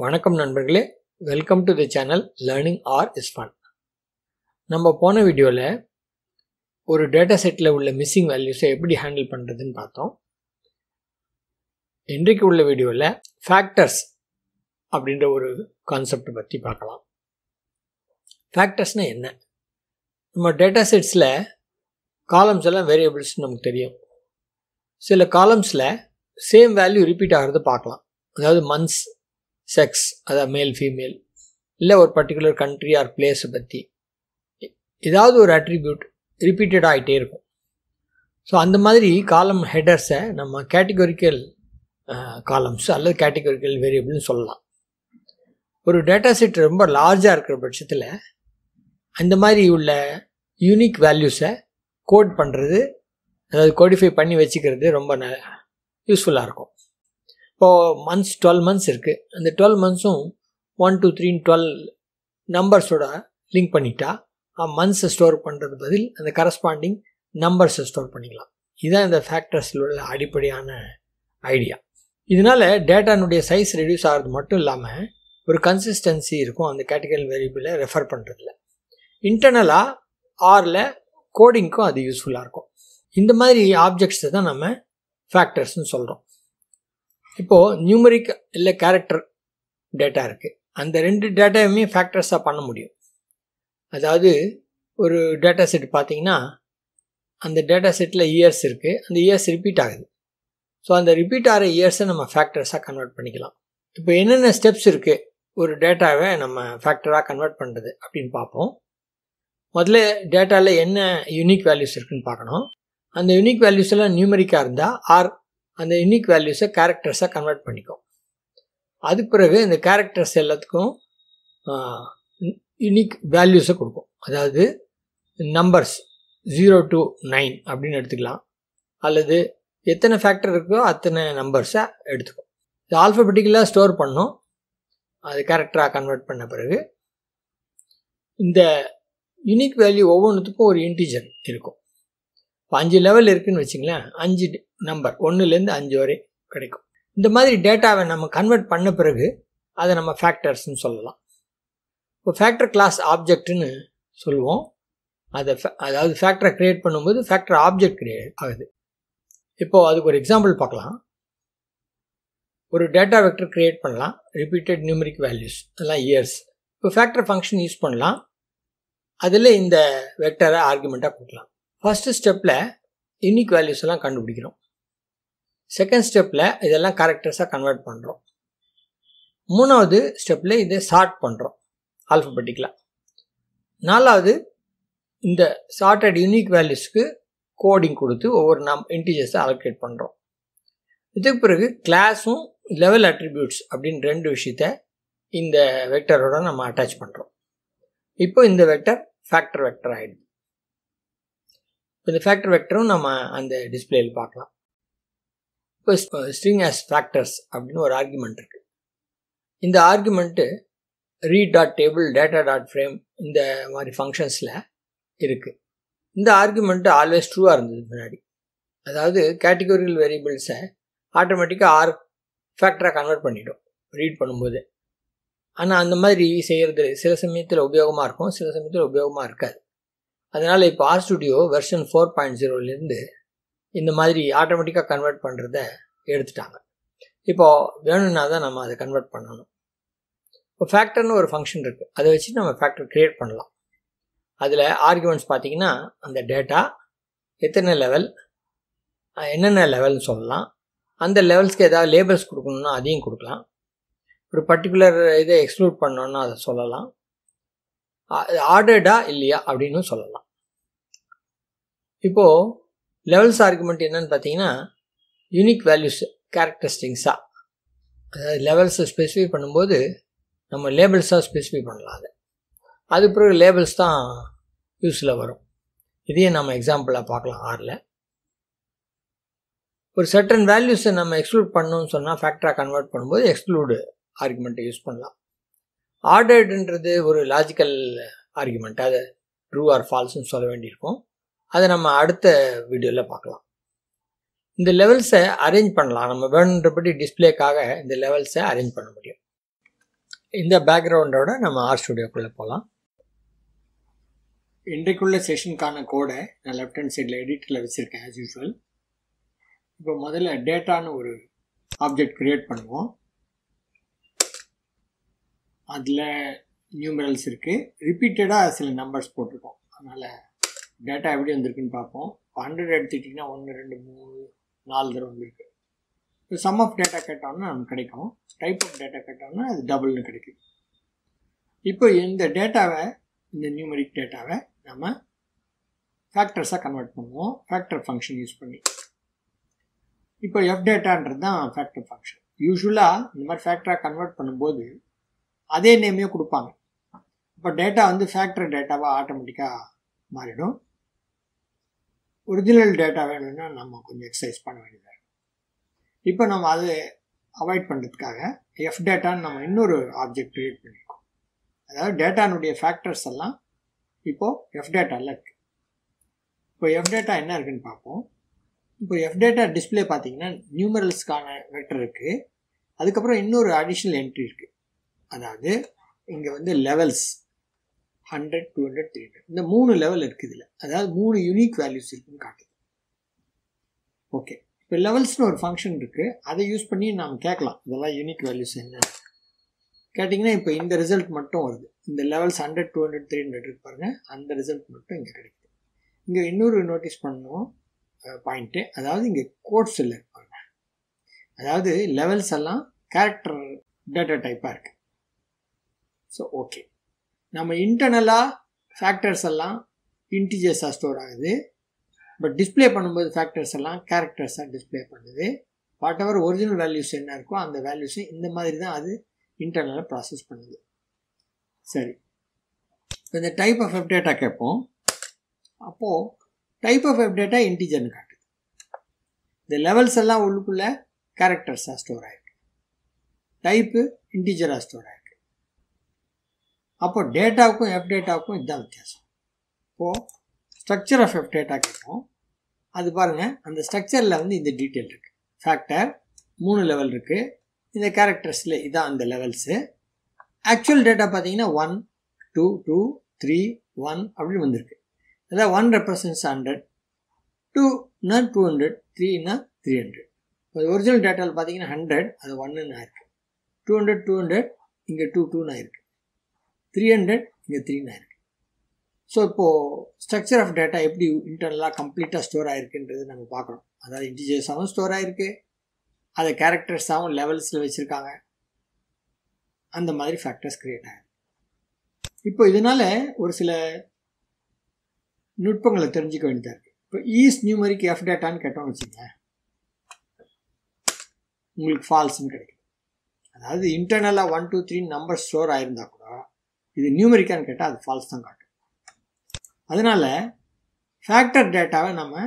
வணக்கம் நண்பர்களே, welcome to the channel learning are is fun. நம்ம போன வீடியோவில் ஒரு டேட்டா செட்டில் உள்ள மிஸ்ஸிங் வேல்யூஸை எப்படி ஹேண்டில் பண்ணுறதுன்னு பார்த்தோம். இன்றைக்கு உள்ள வீடியோவில் ஃபேக்டர்ஸ் அப்படின்ற ஒரு கான்செப்ட் பற்றி பார்க்கலாம். ஃபேக்டர்ஸ்னால் என்ன? நம்ம டேட்டா செட்ஸில் காலம்ஸ் எல்லாம் வேரியபிள்ஸ் நமக்கு தெரியும். சில காலம்ஸில் சேம் வேல்யூ ரிப்பீட் ஆகிறது பார்க்கலாம். அதாவது மந்த்ஸ், செக்ஸ், அதாவது மேல் ஃபீமேல், இல்லை ஒரு பர்டிகுலர் கண்ட்ரி ஆர் பிளேஸை பற்றி ஏதாவது ஒரு அட்ரிபியூட் ரிப்பீட்டட் ஆகிட்டே இருக்கும். ஸோ அந்த மாதிரி காலம் ஹெடர்ஸை நம்ம கேட்டகரிக்கல் காலம்ஸ் அல்லது கேட்டகரிக்கல் வேரியபிள்னு சொல்லலாம். ஒரு டேட்டா செட் ரொம்ப லார்ஜாக இருக்கிற பட்சத்தில் அந்த மாதிரி உள்ள யூனிக் வேல்யூஸை கோட் பண்ணுறது, அதாவது கோடிஃபை பண்ணி வச்சுக்கிறது ரொம்ப யூஸ்ஃபுல்லாக இருக்கும். இப்போது மந்த்ஸ் 12 மந்த்ஸ் இருக்குது. அந்த 12 மந்த்ஸும் 1 2 3 12 நம்பர்ஸோட லிங்க் பண்ணிட்டா மந்த்ஸை ஸ்டோர் பண்ணுறது பதில் அந்த கரஸ்பாண்டிங் நம்பர்ஸை ஸ்டோர் பண்ணிக்கலாம். இதுதான் இந்த ஃபேக்டர்ஸில் உள்ள அடிப்படையான ஐடியா. இதனால் டேட்டானுடைய சைஸ் ரெடியூஸ் ஆகிறது மட்டும் இல்லாமல் ஒரு கன்சிஸ்டன்சி இருக்கும் அந்த கேட்டகரி வேரியபிளை ரெஃபர் பண்ணுறதுல. இன்டர்னலாக ஆரில் கோடிங்க்கும் அது யூஸ்ஃபுல்லாக இருக்கும். இந்த மாதிரி ஆப்ஜெக்ட்ஸை தான் நம்ம ஃபேக்டர்ஸ்னு சொல்கிறோம். இப்போது நியூமரிக் இல்லை கேரக்டர் டேட்டா இருக்குது. அந்த ரெண்டு டேட்டாவுமே ஃபேக்டர்ஸாக பண்ண முடியும். அதாவது ஒரு டேட்டா செட் பார்த்திங்கன்னா அந்த டேட்டா செட்டில் இயர்ஸ் இருக்குது. அந்த இயர்ஸ் ரிப்பீட் ஆகுது. ஸோ அந்த ரிப்பீட் ஆகிற இயர்ஸை நம்ம ஃபேக்டர்ஸாக கன்வெர்ட் பண்ணிக்கலாம். இப்போ என்னென்ன ஸ்டெப்ஸ் இருக்குது ஒரு டேட்டாவை நம்ம ஃபேக்டராக கன்வெர்ட் பண்ணுறது அப்படின்னு பார்ப்போம். முதல்ல டேட்டாவில் என்ன யூனிக் வேல்யூஸ் இருக்குதுன்னு பார்க்கணும். அந்த யூனிக் வேல்யூஸ் எல்லாம் நியூமரிக்காக இருந்தால் ஆர் அந்த யூனிக் வேல்யூஸை கேரக்டர்ஸாக கன்வெர்ட் பண்ணிக்கும். அதுக்கு பிறகு இந்த கேரக்டர்ஸ் எல்லாத்துக்கும் யூனிக் வேல்யூஸை கொடுக்கும். அதாவது நம்பர்ஸ் 0 to 9 அப்படின்னு எடுத்துக்கலாம். அல்லது எத்தனை ஃபேக்டர் இருக்கோ அத்தனை நம்பர்ஸை எடுத்துக்கும். இது ஆல்ஃபபெட்டிக்கலாக ஸ்டோர் பண்ணோம். அது கேரக்டராக கன்வெர்ட் பண்ண பிறகு இந்த யூனிக் வேல்யூ ஒவ்வொன்றுத்துக்கும் ஒரு இன்டிஜர் இருக்கும். இப்போ 5 லெவல் இருக்குதுன்னு வச்சிங்களேன், 5 நம்பர் 1லேருந்து 5 வரை கிடைக்கும். இந்த மாதிரி டேட்டாவை நம்ம கன்வெர்ட் பண்ண பிறகு அதை நம்ம ஃபேக்டர்ஸ்னு சொல்லலாம். இப்போ ஃபேக்டர் கிளாஸ் ஆப்ஜெக்ட்னு சொல்லுவோம். அதாவது ஃபேக்டரை க்ரியேட் பண்ணும்போது ஃபேக்டர் ஆப்ஜெக்ட் க்ரியேட் ஆகுது. இப்போது அதுக்கு ஒரு எக்ஸாம்பிள் பார்க்கலாம். ஒரு டேட்டா வெக்டர் க்ரியேட் பண்ணலாம். ரிப்பீட்டட் நியூமரிக் வேல்யூஸ் அதெல்லாம் இயர்ஸ். இப்போ ஃபேக்டர் ஃபங்க்ஷன் யூஸ் பண்ணலாம். அதில் இந்த வெக்டரை ஆர்குமெண்ட்டாக கொடுக்கலாம். ஃபஸ்ட்டு ஸ்டெப்பில் யூனிக் வேல்யூஸ் எல்லாம் கண்டுபிடிக்கிறோம். செகண்ட் ஸ்டெப்பில் இதெல்லாம் கேரக்டர்ஸாக கன்வெர்ட் பண்ணுறோம். மூணாவது ஸ்டெப்பில் இதை சார்ட் பண்ணுறோம் ஆல்ஃபபெட்டிக்கலாக. நாலாவது இந்த சார்ட்டட் யூனிக் வேல்யூஸ்க்கு கோடிங் கொடுத்து ஒவ்வொரு இன்டிஜர்ஸை அலோகேட் பண்ணுறோம். இதுக்கு பிறகு கிளாஸும் லெவல் அட்ரிபியூட்ஸ் அப்படின்னு ரெண்டு விஷயத்த இந்த வெக்டரோட நம்ம அட்டாச் பண்ணுறோம். இப்போ இந்த வெக்டர் ஃபேக்டர் வெக்டர் ஆகிடுது. இந்த ஃபேக்டர் வெக்டரும் நம்ம அந்த டிஸ்பிளேயில் பார்க்கலாம். இப்போ ஸ்ட்ரிங் ஆஸ் ஃபேக்டர்ஸ் அப்படின்னு ஒரு ஆர்குமெண்ட் இருக்குது. இந்த argument read dot table, data dot frame இந்த மாதிரி ஃபங்க்ஷன்ஸில் இருக்குது. இந்த ஆர்குமெண்ட்டு ஆல்வேஸ் ட்ரூவாக இருந்தது முன்னாடி. அதாவது கேட்டகரிக்கல் வேரியபிள்ஸை ஆட்டோமேட்டிக்காக ஆர் ஃபேக்டராக கன்வெர்ட் பண்ணிவிடும் ரீட் பண்ணும்போது. ஆனால் அந்த மாதிரி செய்கிறது சில சமயத்தில் உபயோகமாக இருக்கும், சில சமயத்தில் உபயோகமாக இருக்காது. அதனால் இப்போ ஆர் ஸ்டுடியோ வெர்ஷன் 4.0லேருந்து இந்த மாதிரி ஆட்டோமேட்டிக்காக கன்வெர்ட் பண்ணுறத எடுத்துட்டாங்க. இப்போது வேணும்னா தான் நம்ம அதை கன்வெர்ட் பண்ணணும். இப்போ ஃபேக்டர்னு ஒரு ஃபங்க்ஷன் இருக்குது. அதை வச்சு நம்ம ஃபேக்டர் க்ரியேட் பண்ணலாம். அதில் ஆர்குமெண்ட்ஸ் பார்த்திங்கன்னா அந்த டேட்டா எத்தனை லெவல், என்னென்ன லெவல்னு சொல்லலாம். அந்த லெவல்ஸ்க்கு ஏதாவது லேபிள்ஸ் கொடுக்கணுன்னா அதையும் கொடுக்கலாம். ஒரு பர்டிகுலர் இதை எக்ஸ்க்ளூட் பண்ணோன்னா அதை சொல்லலாம். ஆர்டர்டா இல்லையா அப்படின்னு சொல்லலாம். இப்போது லெவல்ஸ் ஆர்குமெண்ட் என்னன்னு பார்த்தீங்கன்னா யூனிக் வேல்யூஸ் கேரக்டரிஸ்டிக்ஸாக, அதாவது லெவல்ஸை ஸ்பெசிஃபை பண்ணும்போது நம்ம லேபிள்ஸாக ஸ்பெசிஃபை பண்ணலாம். அது பிறகு லேபிள்ஸ் தான் யூஸில் வரும். இதையும் நம்ம எக்ஸாம்பிளாக பார்க்கலாம். ஆரில் ஒரு சர்டன் வேல்யூஸை நம்ம எக்ஸ்க்ளூட் பண்ணணும்னு சொன்னால் ஃபேக்டராக கன்வெர்ட் பண்ணும்போது எக்ஸ்க்ளூடு ஆர்குமெண்ட்டை யூஸ் பண்ணலாம். ஆர்டர்டுன்றது ஒரு லாஜிக்கல் ஆர்குமெண்ட். அதை ட்ரூ ஆர் ஃபால்ஸ்ன்னு சொல்ல வேண்டியிருக்கும். அதை நம்ம அடுத்த வீடியோவில் பார்க்கலாம். இந்த லெவல்ஸை அரேஞ்ச் பண்ணலாம். நம்ம வேணுன்றபடி டிஸ்பிளேக்காக இந்த லெவல்ஸை அரேஞ்ச் பண்ண முடியும். இந்த பேக்ரவுண்டோட நம்ம ஆர் ஸ்டுடியோக்குள்ளே போகலாம். இன்றைக்குள்ள செஷனுக்கான கோடை நான் லெஃப்ட் ஹேண்ட் சைடில் எடிட்டில் வச்சுருக்கேன் ஆஸ் யூஸ்வல். இப்போ முதல்ல டேட்டான்னு ஒரு ஆப்ஜெக்ட் க்ரியேட் பண்ணுவோம். அதில் நியூமரல்ஸ் இருக்குது, ரிப்பீட்டடாக சில நம்பர்ஸ் போட்டிருக்கோம். அதனால் டேட்டா எப்படி வந்திருக்குன்னு பார்ப்போம். 100 எடுத்துக்கிட்டிங்கன்னா 1 2 3 4 தடவை வந்திருக்கு. இப்போ சம் ஆஃப் டேட்டா கேட்டோம்னா நமக்கு கிடைக்கும், டைப் ஆஃப் டேட்டா கேட்டோம்னா அது டபுள்னு கிடைக்கும். இப்போ இந்த டேட்டாவை, இந்த நியூமரிக் டேட்டாவை நம்ம ஃபேக்டர்ஸாக கன்வெர்ட் பண்ணுவோம் ஃபேக்டர் ஃபங்க்ஷன் யூஸ் பண்ணி. இப்போ எஃப் டேட்டான்றது தான் ஃபேக்டர் ஃபங்க்ஷன். யூஸ்வலாக இந்த மாதிரி ஃபேக்டராக கன்வெர்ட் பண்ணும்போது அதே நேமே கொடுப்பாங்க. இப்போ டேட்டா வந்து ஃபேக்டர் டேட்டாவாக ஆட்டோமேட்டிக்காக மாறிடும். ஒரிஜினல் டேட்டா வேணும்னா நம்ம கொஞ்சம் எக்ஸசைஸ் பண்ண வேண்டியதாக இருக்கும். இப்போ நம்ம அதை அவாய்ட் பண்ணுறதுக்காக எஃப் டேட்டான்னு நம்ம இன்னொரு ஆப்ஜெக்ட் க்ரியேட் பண்ணியிருக்கோம். அதாவது டேட்டானுடைய ஃபேக்டர்ஸ் எல்லாம் இப்போது எஃப் டேட்டாவில் இருக்குது. இப்போ எஃப் டேட்டா என்ன இருக்குதுன்னு பார்ப்போம். இப்போ எஃப் டேட்டா டிஸ்பிளே பார்த்தீங்கன்னா நியூமரல்ஸ்க்கான வெக்டர் இருக்குது. அதுக்கப்புறம் இன்னொரு அடிஷ்னல் என்ட்ரி இருக்குது. அதாவது இங்கே வந்து லெவல்ஸ் 100 200 300 இந்த 3 லெவல் இருக்குது இதில். அதாவது 3 யூனிக் வேல்யூஸ் இருக்குன்னு காட்டுது. ஓகே, இப்போ லெவல்ஸ்னு ஒரு ஃபங்க்ஷன் இருக்குது, அதை யூஸ் பண்ணி நாம் கேட்கலாம் இதெல்லாம் யூனிக் வேல்யூஸ் என்ன கேட்டிங்கன்னா இப்போ இந்த ரிசல்ட் மட்டும் வருது. இந்த லெவல்ஸ் 100 200 300 இருக்கு பாருங்கள், அந்த ரிசல்ட் மட்டும் இங்கே கிடைக்குது. இங்கே இன்னொரு நோட்டீஸ் பண்ணணும் பாயிண்ட்டு, அதாவது இங்கே கோட்ஸ் இல்லை பாருங்க. அதாவது லெவல்ஸ் எல்லாம் கேரக்டர் டேட்டா டைப்பாக இருக்குது. ஸோ ஓகே, நம்ம இன்டர்னலாக ஃபேக்டர்ஸ் எல்லாம் இன்டிஜர்ஸாக ஸ்டோர் ஆகுது. பட் டிஸ்பிளே பண்ணும்போது ஃபேக்டர்ஸ் எல்லாம் கேரக்டர்ஸாக டிஸ்பிளே பண்ணுது. வாட் எவர் ஒரிஜினல் வேல்யூஸ் என்ன இருக்கோ அந்த வேல்யூஸை இந்த மாதிரி தான் அது இன்டர்னலாக ப்ராசஸ் பண்ணுது. சரி, இப்போ இந்த டைப் ஆஃப் எஃப் டேட்டா கேட்போம். அப்போது டைப் ஆஃப் எஃப் டேட்டா இன்டிஜர்னு காட்டுது. இந்த லெவல்ஸ் எல்லாம் உள்ளுக்குள்ளே கேரக்டர்ஸாக ஸ்டோர் ஆகிருக்கு, டைப்பு இன்டிஜராக ஸ்டோர் ஆகிருக்கு. அப்போது டேட்டாவுக்கும் எஃப் டேட்டாவுக்கும் இதுதான் வித்தியாசம். இப்போது ஸ்ட்ரக்சர் ஆஃப் எஃப் டேட்டா கேட்போம். அது பாருங்கள், அந்த ஸ்ட்ரக்சரில் வந்து இந்த டீட்டெயில் இருக்குது. ஃபேக்டர் 3 லெவல் இருக்குது. இந்த கேரக்டர்ஸில் இதான் அந்த லெவல்ஸு. ஆக்சுவல் டேட்டா பார்த்தீங்கன்னா 1 2 2 3 1 அப்படின்னு வந்திருக்கு. அதாவது 1 ரெப்ரசன்ஸ் 100, 2னா 200, 3னா 300. அது ஒரிஜினல் டேட்டாவில் பார்த்தீங்கன்னா 100 அது 1ன்னு ஆயிருக்கு, 200 200 இங்கே 2 2ன்னு ஆயிருக்கு, 300 இங்கே 3ன்னு ஆயிருக்கு. ஸோ இப்போது ஸ்ட்ரக்சர் ஆஃப் டேட்டா எப்படி இன்டர்னலாக கம்ப்ளீட்டாக ஸ்டோர் ஆகிருக்குன்றது நம்ம பார்க்குறோம். அதாவது இன்டிஜர்ஸாகவும் ஸ்டோர் ஆகிருக்கு, அதை கேரக்டர்ஸாகவும் லெவல்ஸில் வச்சுருக்காங்க. அந்த மாதிரி ஃபேக்டர்ஸ் க்ரியேட் ஆகிருக்கு. இப்போ இதனால் ஒரு சில நுட்பங்களை தெரிஞ்சுக்க வேண்டியதாக இருக்குது. இப்போ ஈஸ் நியூமரிக் எஃப் டேட்டான்னு கேட்டோம்னு வச்சுங்க, உங்களுக்கு ஃபால்ஸ்ன்னு கிடைக்கும். அதாவது இன்டர்னலாக 1 2 3 நம்பர் ஸ்டோர் ஆகிருந்தால் கூட இது நியூமரிக்கான்னு கேட்டால் அது ஃபால்ஸ் தான் காட்டும். அதனால் ஃபேக்டர் டேட்டாவை நம்ம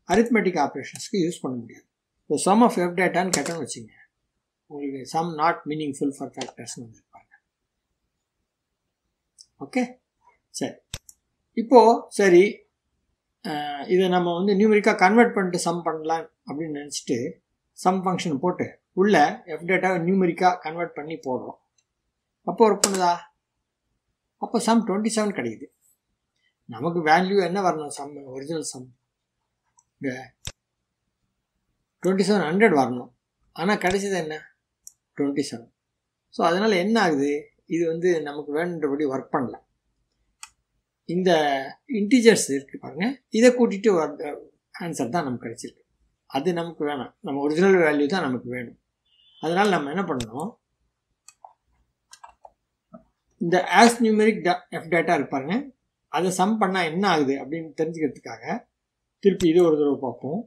அரித்மெட்டிக் ஆப்ரேஷன்ஸ்க்கு யூஸ் பண்ண முடியாது. இப்போ சம் ஆஃப் எஃப் டேட்டான்னு கேட்டோம்னு வச்சுங்க, உங்களுக்கு சம் நாட் மீனிங்ஃபுல் ஃபார் ஃபேக்டர்ஸ்னு வந்துருப்பாங்க. ஓகே, சரி. இப்போது சரி, இதை நம்ம வந்து நியூமரிக்காக கன்வெர்ட் பண்ணிட்டு சம் பண்ணலாம் அப்படின்னு நினச்சிட்டு சம் ஃபங்க்ஷன் போட்டு உள்ள எஃப் டேட்டாவை நியூமரிக்காக கன்வெர்ட் பண்ணி போடுறோம். அப்போ ஒர்க் பண்ணுதா? அப்போ சம் 27 கிடைக்குது. நமக்கு வேல்யூ என்ன வரணும்? சம் ஒரிஜினல் சம் 2700 வரணும். ஆனால் கிடைச்சது என்ன? 27. ஸோ அதனால் என்ன ஆகுது, இது வந்து நமக்கு வேணுன்றபடி ஒர்க் பண்ணல. இந்த இன்டிஜர்ஸ் இருக்குது பாருங்கள், இதை கூட்டிகிட்டு ஆன்சர் தான் நமக்கு கிடைச்சிருக்கு. அது நமக்கு வேணாம், நம்ம ஒரிஜினல் வேல்யூ தான் நமக்கு வேணும். அதனால் நம்ம என்ன பண்ணணும், இந்த ஆஸ் நியூமெரிக் எஃப் டேட்டா இருப்பாருங்க, அதை சம் பண்ணால் என்ன ஆகுது அப்படின்னு தெரிஞ்சுக்கிறதுக்காக திருப்பி இது ஒரு தடவை பார்ப்போம்.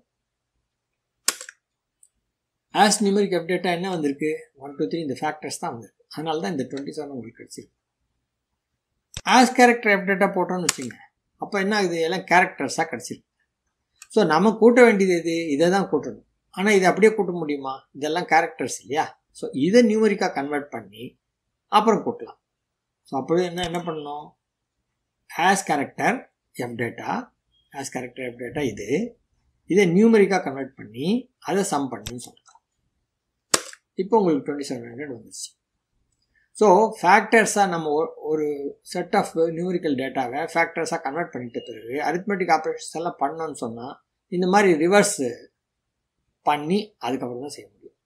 ஆஸ் நியூமெரிக் எஃப் டேட்டா என்ன வந்திருக்கு? 1 2 3 இந்த ஃபேக்டர்ஸ் தான் வந்திருக்கு. அதனால தான் இந்த 27 உங்களுக்கு கிடச்சிருக்கு. ஆஸ் கேரக்டர் எஃப் டேட்டா போட்டோன்னு வச்சுங்க, அப்போ என்ன ஆகுது? எல்லாம் கேரக்டர்ஸாக கிடச்சிருக்கு. ஸோ நம்ம கூட்ட வேண்டியது எது? இதை தான் கூட்டணும். ஆனால் இதை அப்படியே கூட்ட முடியுமா? இதெல்லாம் கேரக்டர்ஸ் இல்லையா? ஸோ இதை நியூமரிக்காக கன்வெர்ட் பண்ணி அப்புறம் கூட்டலாம். ஸோ அப்படி என்ன பண்ணணும்? ஆஸ் கேரக்டர் எஃப் டேட்டா இதை நியூமரிக்காக கன்வெர்ட் பண்ணி அதை சம் பண்ணுன்னு சொல்லலாம். இப்போ உங்களுக்கு 2700 வந்துச்சு. ஸோ ஃபேக்டர்ஸாக நம்ம ஒரு செட் ஆஃப் நியூமரிக்கல் டேட்டாவை ஃபேக்டர்ஸாக கன்வெர்ட் பண்ணிட்ட பிறகு அரித்மெட்டிக் ஆப்ரேஷன்ஸ் எல்லாம் பண்ணோன்னு சொன்னால் இந்த மாதிரி ரிவர்ஸ் பண்ணி அதுக்கப்புறம் தான் செய்ய முடியும்.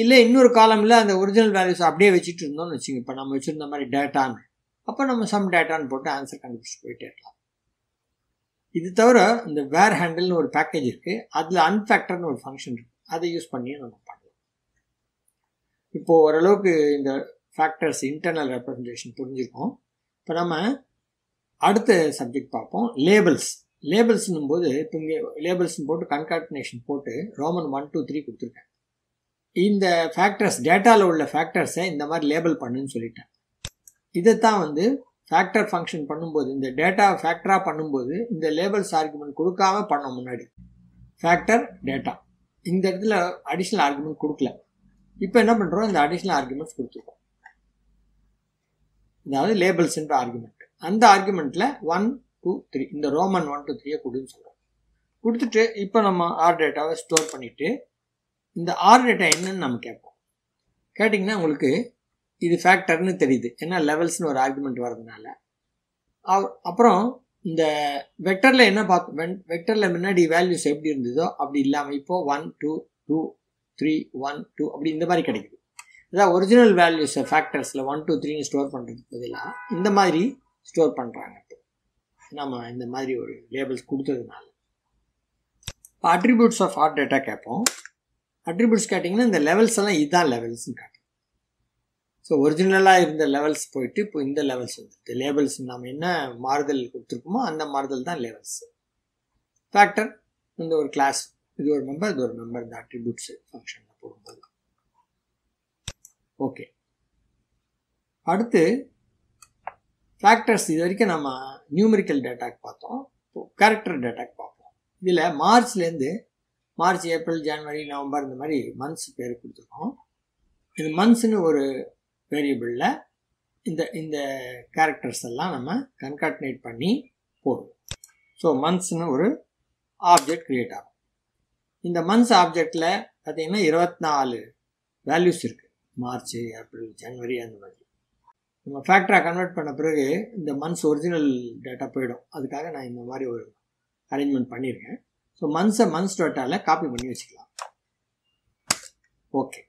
இல்லை இன்னொரு காலமில் அந்த ஒரிஜினல் வேல்யூஸ் அப்படியே வச்சுட்டு இருந்தோம்னு வச்சுங்க. இப்போ நம்ம வச்சுருந்த மாதிரி டேட்டான்னு, அப்போ நம்ம சம் டேட்டான்னு போட்டு ஆன்சர் கண்டுபிடிச்சிட்டு போயிட்டே இருக்கலாம். இது தவிர இந்த வேர் ஹேண்டில்னு ஒரு பேக்கேஜ் இருக்குது, அதில் அன்ஃபேக்டர்னு ஒரு ஃபங்க்ஷன் இருக்குது, அதை யூஸ் பண்ணியே நம்ம பண்ணலாம். இப்போது ஓரளவுக்கு இந்த ஃபேக்டர்ஸ் இன்டர்னல் ரெப்ரசன்டேஷன் புரிஞ்சிருக்கோம். இப்போ நம்ம அடுத்த சப்ஜெக்ட் பார்ப்போம், லேபிள்ஸ். லேபிள்ஸ்னும் போது இப்போ இங்கே லேபிள்ஸ்னு போட்டு கன்காட்டினேஷன் போட்டு ரோமன் 1 2 3 கொடுத்துருக்கேன். இந்த ஃபேக்டர்ஸ் டேட்டாவில் உள்ள ஃபேக்டர்ஸை இந்த மாதிரி லேபிள் பண்ணுன்னு சொல்லிட்டேன். இதைத்தான் வந்து ஃபேக்டர் ஃபங்க்ஷன் பண்ணும்போது, இந்த டேட்டா ஃபேக்டராக பண்ணும்போது இந்த லேபிள்ஸ் ஆர்குமெண்ட் கொடுக்காம பண்ணோம். முன்னாடி ஃபேக்டர் டேட்டா, இந்த இடத்துல அடிஷ்னல் ஆர்குமெண்ட் கொடுக்கல. இப்போ என்ன பண்ணுறோம், இந்த அடிஷ்னல் ஆர்குமெண்ட்ஸ் கொடுத்துருக்கோம், அதாவது லேபிள்ஸ்ன்ற ஆர்குமெண்ட். அந்த ஆர்குமெண்ட்டில் 1 2 3 இந்த ரோமன் 1 2 3 கொடுன்னு சொல்கிறோம். கொடுத்துட்டு இப்போ நம்ம ஆர் டேட்டாவை ஸ்டோர் பண்ணிவிட்டு இந்த ஆர் டேட்டா என்னன்னு நம்ம கேட்போம். கேட்டிங்கன்னா உங்களுக்கு இது ஃபேக்டர்னு தெரியுது, ஏன்னா லெவல்ஸ்னு ஒரு ஆர்குமெண்ட் வரதுனால. அப்புறம் இந்த வெக்டரில் என்ன பார்த்தோம், வெக்டரில் முன்னாடி வேல்யூஸ் எப்படி இருந்ததோ அப்படி இல்லாமல் இப்போது 1 2 2 3 1 2 அப்படி இந்த மாதிரி கிடைக்குது. அதாவது ஒரிஜினல் வேல்யூஸை ஃபேக்டர்ஸில் 1 2 3 ஸ்டோர் பண்ணுறதுக்கு பதிலாக இந்த மாதிரி ஸ்டோர் பண்ணுறாங்க. நம்ம இந்த மாதிரி ஒரு லேபிள்ஸ் கொடுத்ததுனால இப்போ அட்ரிபியூட்ஸ் ஆஃப் ஆர் டேட்டா கேட்போம். அட்ரிபியூட்ஸ் கேட்டிங்கன்னா இந்த லெவல்ஸ் எல்லாம் இதுதான் லெவல்ஸ்ன்னு காட்டும். ஸோ ஒரிஜினலாக இருந்த லெவல்ஸ் போயிட்டு இப்போ இந்த லெவல்ஸ் வந்துடுது. லேபிள்ஸ் நம்ம என்ன மாறுதல் கொடுத்துருக்கோமோ அந்த மாறுதல் தான் லெவல்ஸ். ஃபேக்டர் இந்த ஒரு கிளாஸ், இது ஒரு மெம்பர், இது ஒரு மெம்பர், இந்த அட்ரிபியூட்ஸ் ஃபங்க்ஷனில் போகும்போது. ஓகே, அடுத்து ஃபேக்டர்ஸ். இது வரைக்கும் நம்ம நியூமரிக்கல் டேட்டாக்கு பார்த்தோம். இப்போ கேரக்டர் டேட்டாக்கு பார்ப்போம். இதில் மார்ச்லேருந்து மார்ச் ஏப்ரல் ஜனவரி நவம்பர் இந்த மாதிரி மந்த்ஸ் பேர் கொடுத்துருக்கோம். இது மந்த்ஸ்னு ஒரு வேரியபிளில் இந்த கேரக்டர்ஸ் எல்லாம் நம்ம கன்காட்டினேட் பண்ணி போடுவோம். ஸோ மந்த்ஸ்னு ஒரு ஆப்ஜெக்ட் க்ரியேட் ஆகும். இந்த மந்த்ஸ் ஆப்ஜெக்டில் பார்த்தீங்கன்னா 24 வேல்யூஸ் இருக்குது, மார்ச் ஏப்ரல் ஜனவரி அந்த மாதிரி. நம்ம ஃபேக்டராக கன்வெர்ட் பண்ண பிறகு இந்த மந்த்ஸ் ஒரிஜினல் டேட்டா போயிடும். அதுக்காக நான் இந்த மாதிரி ஒரு அரேஞ்ச்மெண்ட் பண்ணியிருக்கேன். ஸோ மந்த்ஸ் டேட்டாவில் காப்பி பண்ணி வச்சுக்கலாம். ஓகே,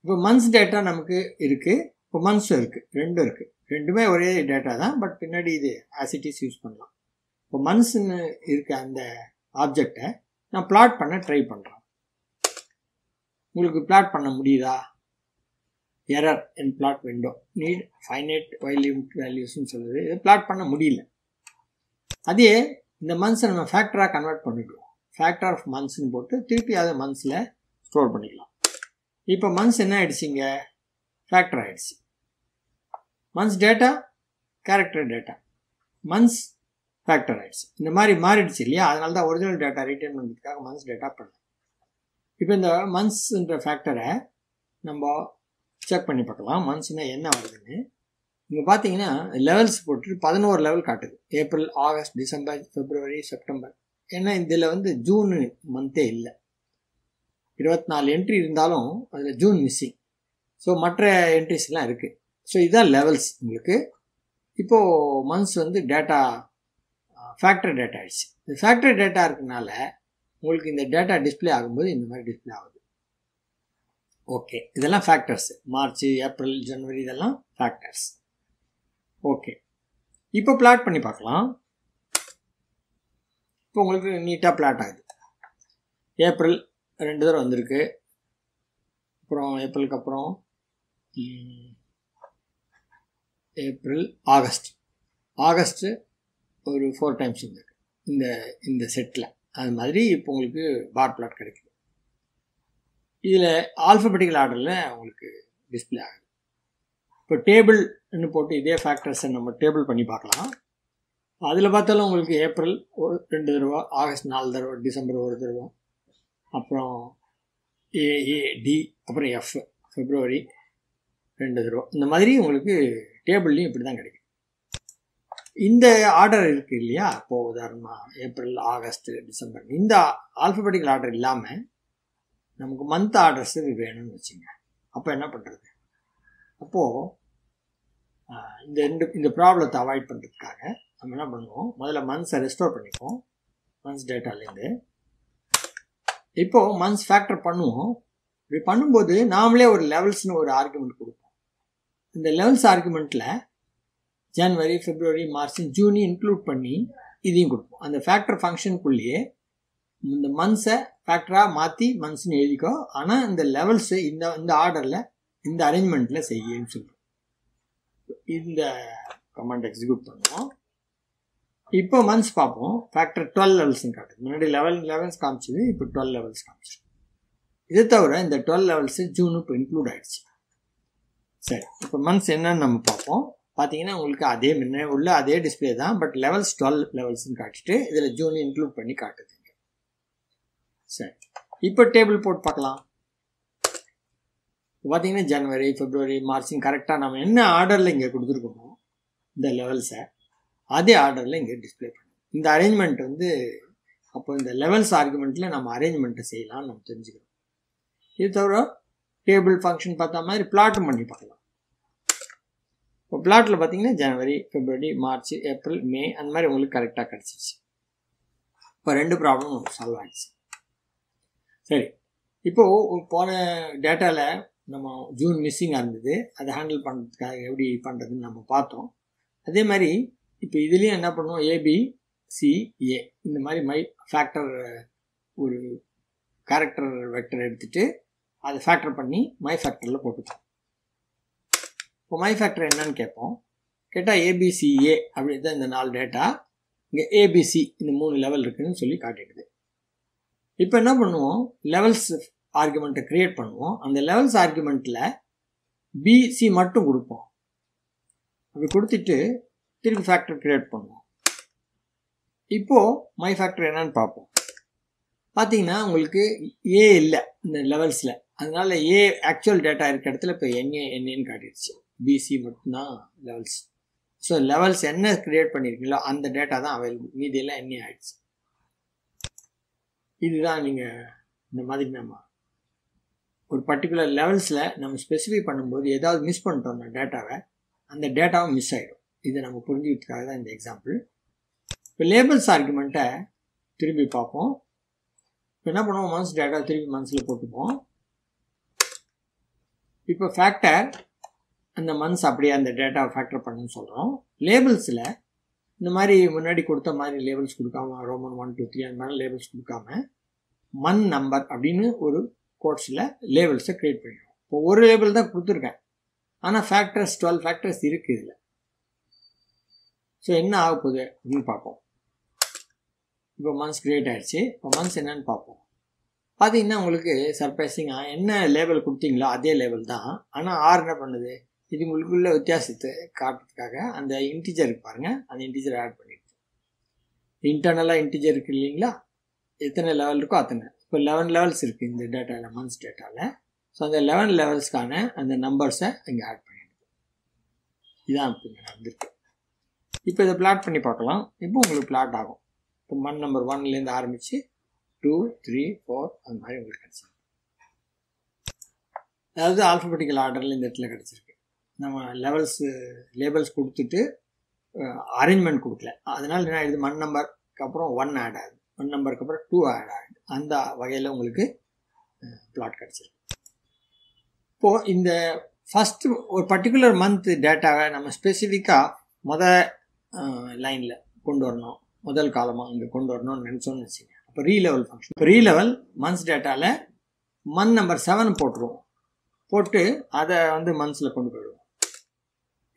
இப்போ மந்த்ஸ் டேட்டா நமக்கு இருக்குது, இப்போ மந்த்ஸும் இருக்குது, ரெண்டும் இருக்குது. ரெண்டுமே ஒரே டேட்டா தான், பட் பின்னாடி இது ஆசிட்டிஸ் யூஸ் பண்ணலாம். இப்போ மந்த்ஸ்ன்னு இருக்க அந்த ஆப்ஜெக்டை நான் பிளாட் பண்ண ட்ரை பண்ணுறேன். உங்களுக்கு பிளாட் பண்ண முடியுதா? Error in plot window, need finite while limit வேல்யூஸ்ன்னு சொல்லுது. இது பிளாட் பண்ண முடியல. அதே இந்த மந்த்ஸை நம்ம ஃபேக்டராக கன்வெர்ட் பண்ணிடுவோம். ஃபேக்டர் ஆஃப் மந்த்ஸ்ன்னு போட்டு திருப்பி அதை மந்த்ஸில் ஸ்டோர் பண்ணிக்கலாம். இப்போ மந்த்ஸ் என்ன ஆகிடுச்சிங்க, ஃபேக்டர் ஆகிடுச்சு. Months data character data, months factor ஆகிடுச்சு. இந்த மாதிரி மாறிடுச்சு இல்லையா? அதனால தான் ஒரிஜினல் டேட்டா ரிட்டர்ன் பண்ணுறதுக்காக மந்த்ஸ் டேட்டா பண்ணலாம். இப்போ இந்த மந்த்ஸ்ன்ற ஃபேக்டரை நம்ம செக் பண்ணி பார்க்கலாம். மந்த்ஸ்னால் என்ன வருதுன்னு. இங்கே பார்த்தீங்கன்னா லெவல்ஸ் போட்டு 11 லெவல் காட்டுது. ஏப்ரல், ஆகஸ்ட், டிசம்பர், பிப்ரவரி, செப்டம்பர். ஏன்னா இதில் வந்து ஜூன் மந்த்தே இல்லை. 24 என்ட்ரி இருந்தாலும் அதில் ஜூன் மிஸ்ஸிங். ஸோ மற்ற என்ட்ரிஸ்லாம் இருக்குது. ஸோ இதுதான் லெவல்ஸ் உங்களுக்கு. இப்போது மந்த்ஸ் வந்து டேட்டா ஃபேக்டர் டேட்டா ஆகிடுச்சு. இந்த ஃபேக்டர் டேட்டா இருக்கனால உங்களுக்கு இந்த டேட்டா டிஸ்பிளே ஆகும்போது இந்த மாதிரி டிஸ்பிளே ஆகுது. ஓகே, இதெல்லாம் ஃபேக்டர்ஸ். மார்ச், ஏப்ரல், ஜனவரி இதெல்லாம் ஃபேக்டர்ஸ். ஓகே, இப்போ பிளாட் பண்ணி பார்க்கலாம். இப்போ உங்களுக்கு நீட்டாக பிளாட் ஆகுது. ஏப்ரல் 2 தடவை வந்திருக்கு. அப்புறம் ஏப்ரலுக்கு அப்புறம் ஏப்ரல், ஆகஸ்ட்டு ஒரு 4 டைம்ஸ் வந்திருக்கு இந்த செட்டில். அது மாதிரி இப்போ உங்களுக்கு பார் பிளாட் கிடைக்குது. இதில் ஆல்ஃபபெட்டிக்கல் ஆர்டரில் உங்களுக்கு டிஸ்பிளே ஆகுது. இப்போ டேபிள்னு போட்டு இதே ஃபேக்டர்ஸை நம்ம டேபிள் பண்ணி பார்க்கலாம். அதில் பார்த்தாலும் உங்களுக்கு ஏப்ரல் 2 தடவை, ஆகஸ்ட் 4 தடவை, டிசம்பர் 1 தடவை, அப்புறம் ஏஏடி, அப்புறம் எஃப் பிப்ரவரி 2 தடவை. இந்த மாதிரி உங்களுக்கு டேபிள்லையும் இப்படி தான் கிடைக்கும். இந்த ஆர்டர் இருக்குது இல்லையா? இப்போது உதாரணமாக ஏப்ரல், ஆகஸ்ட், டிசம்பர், இந்த ஆல்ஃபபெட்டிக்கல் ஆர்டர் இல்லாமல் நமக்கு மந்த் ஆர்டர்ஸ் வேணும்னு வச்சுங்க. அப்போ என்ன பண்ணுறது? அப்போது இந்த ப்ராப்ளத்தை அவாய்ட் பண்ணுறதுக்காக நம்ம என்ன பண்ணுவோம், முதல்ல மந்த்ஸை ரெஸ்டோர் பண்ணிப்போம் மந்த்ஸ் டேட்டாலேருந்து. இப்போது மந்த்ஸ் ஃபேக்டர் பண்ணுவோம். இப்படி பண்ணும்போது நாமளே ஒரு லெவல்ஸ்னு ஒரு ஆர்குமெண்ட் கொடுப்போம். இந்த லெவல்ஸ் ஆர்குமெண்ட்டில் ஜனவரி, பிப்ரவரி, மார்ச், ஜூன் இன்க்ளூட் பண்ணி இதையும் கொடுப்போம். அந்த ஃபேக்டர் ஃபங்க்ஷனுக்குள்ளேயே இந்த மந்த்ஸை ஃபேக்டராக மாற்றி மந்த்ஸ்னு எழுதிக்கோ, ஆனால் இந்த லெவல்ஸு இந்த ஆர்டரில் இந்த அரேஞ்ச்மெண்ட்டில் செய்யன்னு சொல்லுவோம். இந்த கமாண்ட் எக்ஸிக்யூட் பண்ணுவோம். இப்போ மந்த்ஸ் பார்ப்போம். ஃபேக்டர் 12 லெவல்ஸ்ன்னு காட்டுது. முன்னாடி 11 லெவல்ஸ் காமிச்சிது, இப்போ 12 லெவல்ஸ் காமிச்சிது. இதை தவிர இந்த 12 லெவல்ஸு ஜூனு இப்போ இன்க்ளூட் ஆகிடுச்சு. சரி, இப்போ மந்த்ஸ் என்னன்னு நம்ம பார்ப்போம். பார்த்தீங்கன்னா உங்களுக்கு அதே முன்ன உள்ள அதே டிஸ்பிளே தான், பட் லெவல்ஸ் 12 லெவல்ஸ்ன்னு காட்டிட்டு இதில் ஜூன் இன்க்ளூட் பண்ணி காட்டுதுங்க. சரி, இப்போ டேபிள் போட்டு பார்க்கலாம். பார்த்தீங்கன்னா ஜனவரி, பிப்ரவரி, மார்ச்சும் கரெக்டாக நம்ம என்ன ஆர்டரில் இங்கே கொடுத்துருக்கோமோ இந்த லெவல்ஸை அதே ஆர்டரில் இங்கே டிஸ்பிளே பண்ணுவோம். இந்த அரேஞ்ச்மெண்ட் வந்து அப்போ இந்த லெவல்ஸ் ஆர்குமெண்ட்டில் நம்ம அரேஞ்ச்மெண்ட்டை செய்யலாம்னு நம்ம தெரிஞ்சுக்கிறோம். இது தவிர டேபிள் ஃபங்க்ஷன் பார்த்த மாதிரி பிளாட்டும் பண்ணி பார்க்கலாம். இப்போ பிளாட்டில் பார்த்தீங்கன்னா ஜனவரி, பிப்ரவரி, மார்ச், ஏப்ரல், மே அந்த மாதிரி உங்களுக்கு கரெக்டாக கிடச்சிருச்சு. இப்போ 2 ப்ராப்ளம் சால்வ் ஆகிடுச்சு. சரி, இப்போது போன டேட்டாவில் நம்ம ஜூன் மிஸ்ஸிங்காக இருந்தது, அதை ஹேண்டில் பண்ணுறதுக்காக எப்படி பண்ணுறதுன்னு நம்ம பார்த்தோம். அதே மாதிரி இப்போ இதுலேயும் என்ன பண்ணுவோம், ABCA இந்த மாதிரி மை ஃபேக்டர் ஒரு கேரக்டர் வெக்டர் எடுத்துகிட்டு அதை ஃபேக்டர் பண்ணி மை ஃபேக்டரில் போட்டுப்போம். இப்போ மை ஃபேக்டர் என்னன்னு கேட்போம். கேட்டால் ABCA அப்படி தான் இந்த 4 டேட்டா, இங்கே ABC இந்த 3 லெவல் இருக்குதுன்னு சொல்லி காட்டிடுது. இப்போ என்ன பண்ணுவோம், லெவல்ஸ் ஆர்குமெண்ட்டை க்ரியேட் பண்ணுவோம். அந்த லெவல்ஸ் ஆர்குமெண்ட்டில் BC மட்டும் கொடுப்போம். அப்படி கொடுத்துட்டு திருப்பி ஃபேக்டர் க்ரியேட் பண்ணுவோம். இப்போது மை ஃபேக்டர் என்னன்னு பார்ப்போம். பார்த்தீங்கன்னா உங்களுக்கு A இல்லை இந்த லெவல்ஸில், அதனால A ஆக்சுவல் டேட்டா இருக்க இடத்துல இப்போ என்னன்னு காட்டிடுச்சு. BC மட்டும்தான் லெவல்ஸ். ஸோ லெவல்ஸ் என்ன க்ரியேட் பண்ணியிருக்கீங்களோ அந்த டேட்டா தான் அவைலபிள், மீதியெல்லாம் என்ன ஆகிடுச்சு. இதுதான் நீங்கள் இந்த மாதிரி நம்ம ஒரு பர்டிகுலர் லெவல்ஸில் நம்ம ஸ்பெசிஃபை பண்ணும்போது ஏதாவது மிஸ் பண்ணிட்டோம்னா டேட்டாவை, அந்த டேட்டாவும் மிஸ் ஆகிடும். இதை நம்ம புரிஞ்சுக்கிறதுக்காக தான் இந்த எக்ஸாம்பிள். இப்போ லேபிள்ஸ் ஆர்குமெண்ட்டை திரும்பி பார்ப்போம். இப்போ என்ன பண்ணுவோம், மந்த்ஸ் டேட்டா திருப்பி மந்த்ஸில் போட்டுப்போம். இப்போ ஃபேக்டர் அந்த மந்த்ஸ் அப்படியே அந்த டேட்டாவை ஃபேக்டர் பண்ணுன்னு சொல்கிறோம். லேபிள்ஸில் இந்த மாதிரி முன்னாடி கொடுத்த மாதிரி லேபிள்ஸ் கொடுக்காம ரோமன் 1 2 3 அந்த மாதிரி லேபிள்ஸ் கொடுக்காம மந்த் நம்பர் அப்படின்னு ஒரு கோட்ஸில் லேபிள்ஸை க்ரியேட் பண்ணிடுவோம். இப்போ ஒரு லேபிள் தான் கொடுத்துருக்கேன், ஆனால் ஃபேக்டர்ஸ் 12 ஃபேக்டர்ஸ் இருக்குது இதில். ஸோ என்ன ஆக போகுது அப்படின்னு பார்ப்போம். இப்போ மந்த்ஸ் க்ரியேட் ஆகிடுச்சு. இப்போ மந்த்ஸ் என்னன்னு பார்ப்போம். பார்த்தீங்கன்னா உங்களுக்கு சர்ப்ரைசிங்காக என்ன லேபிள் கொடுத்தீங்களோ அதே லேபிள் தான், ஆனால் ஆர் என்ன பண்ணுது, இது உங்களுக்குள்ள வித்தியாசத்தை காட்டுறதுக்காக அந்த இன்டிஜருக்கு பாருங்கள், அந்த இன்டிஜர் ஆட் பண்ணிடுச்சு. இன்டர்னலாக இன்டிஜர் இருக்குது இல்லைங்களா, எத்தனை லெவல் இருக்கோ அத்தனை. இப்போ 11 லெவல்ஸ் இருக்குது இந்த டேட்டாவில், மந்த்ஸ் டேட்டாவில். ஸோ அந்த 11 லெவல்ஸ்க்கான அந்த நம்பர்ஸை இங்கே ஆட் பண்ணிடுது. இதான் இப்போ இங்கே நடந்திருக்கு. இப்போ இதை பிளாட் பண்ணி பார்க்கலாம். இப்போ உங்களுக்கு பிளாட் ஆகும். இப்போ மந்த் நம்பர் 1லேருந்து ஆரம்பித்து 2 3 4 அந்த மாதிரி உங்களுக்கு கிடச்சிருக்கு. அதாவது ஆல்ஃபபெட்டிக்கல் ஆர்டரில் இந்த இடத்துல கிடச்சிருக்கு. நம்ம லேபிள்ஸ் கொடுத்துட்டு அரேஞ்ச்மெண்ட் கொடுக்கல, அதனால் என்ன ஆகிடுது, மந்த் நம்பருக்கு அப்புறம் 1 ஆட் ஆகுது, மந்த் நம்பருக்கு அப்புறம் 2 ஆட் ஆகுது. அந்த வகையில் உங்களுக்கு பிளாட் கிடச்சிருக்கு. இப்போது இந்த ஃபஸ்ட்டு ஒரு பர்டிகுலர் மந்த் டேட்டாவை நம்ம ஸ்பெசிஃபிக்காக லைனில் கொண்டு வரணும், முதல் காலமாக இங்கே கொண்டு வரணும்னு நினச்சோன்னு வச்சுங்க. அப்போ ரீலெவல் ஃபங்க்ஷன், இப்போ ரீலெவல் மந்த்ஸ் டேட்டாவில் மந்த் நம்பர் 7 போட்டுருவோம். போட்டு அதை மந்த்ஸில் கொண்டு போயிடுவோம்.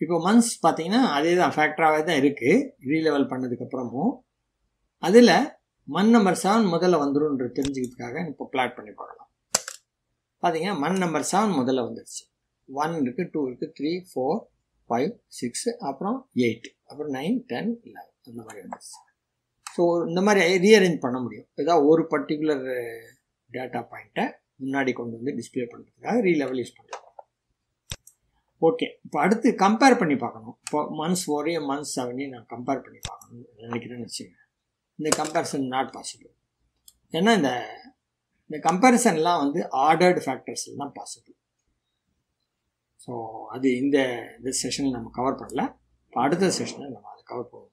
இப்போ மந்த்ஸ் பார்த்தீங்கன்னா அதே தான் ஃபேக்டராகவே தான் இருக்குது ரீலெவல் பண்ணதுக்கப்புறமும். அதில் மந்த் நம்பர் 7 முதல்ல வந்துடும்ன்ற தெரிஞ்சுக்கிறதுக்காக இப்போ பிளாட் பண்ணி பார்க்கலாம். பார்த்தீங்கன்னா மந்த் நம்பர் 7 முதல்ல வந்துடுச்சு. 1 இருக்குது, 2 இருக்குது, 3 4 5 6 அப்புறம் 8 அப்புறம் 9 10 11 அந்த மாதிரி வந்துடுச்சு. ஸோ இந்த மாதிரி ரீஅரேஞ்ச் பண்ண முடியும். ஏதாவது ஒரு பர்டிகுலர் டேட்டா பாயிண்ட்டை முன்னாடி கொண்டு வந்து டிஸ்பிளே பண்ணுறதுக்காக ரீலெவல் யூஸ் பண்ணுறோம். ஓகே, இப்போ அடுத்து கம்பேர் பண்ணி பார்க்கணும். இப்போ மந்த்ஸ் 4 மந்த்ஸ் 7 நான் கம்பேர் பண்ணி பார்க்கணும்னு நினைக்கிறேன்னு வச்சுக்கோங்க. இந்த கம்பேரிசன் நாட் பாசிபிள். ஏன்னா இந்த கம்பேரிசன்லாம் ஆர்டர்டு ஃபேக்டர்ஸில் தான் பாசிபிள். ஸோ அது இந்த செஷனில் நம்ம கவர் பண்ணல. இப்போ அடுத்த செஷனில் நம்ம அதை கவர் பண்ணுவோம்.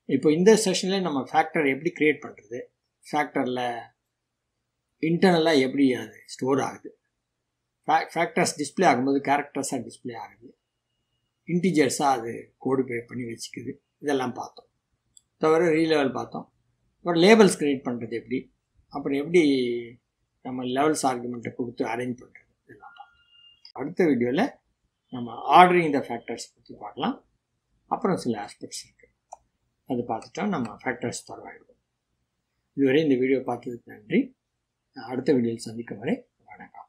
இப்போ இந்த செஷனில் நம்ம ஃபேக்டர் எப்படி க்ரியேட் பண்ணுறது, ஃபேக்டரில் இன்டர்னலாக எப்படி அது ஸ்டோர் ஆகுது, ஃபேக்டர்ஸ் டிஸ்பிளே ஆகும்போது கேரக்டர்ஸாக டிஸ்பிளே ஆகுது, இன்டிஜர்ஸாக அது கோடு பே பண்ணி வச்சுக்குது, இதெல்லாம் பார்த்தோம். தவிர ரீலெவல் பார்த்தோம். அப்புறம் லேபிள்ஸ் க்ரியேட் பண்ணுறது எப்படி, அப்புறம் எப்படி நம்ம லெவல்ஸ் ஆர்குமெண்ட்டை கொடுத்து அரேஞ்ச் பண்ணுறது, இதெல்லாம் பார்த்தோம். அடுத்த வீடியோவில் நம்ம ஆர்டரிங் த ஃபேக்டர்ஸ் பற்றி பார்க்கலாம். அப்புறம் சில ஆஸ்பெக்ட்ஸ் இருக்குது, அது பார்த்துட்டா நம்ம ஃபேக்டர்ஸ் தொடர்பாகிடுவோம். இதுவரை இந்த வீடியோ பார்த்ததுக்கு நன்றி. அடுத்த வீடியோவில் சந்திக்கும் வரை வணக்கம்.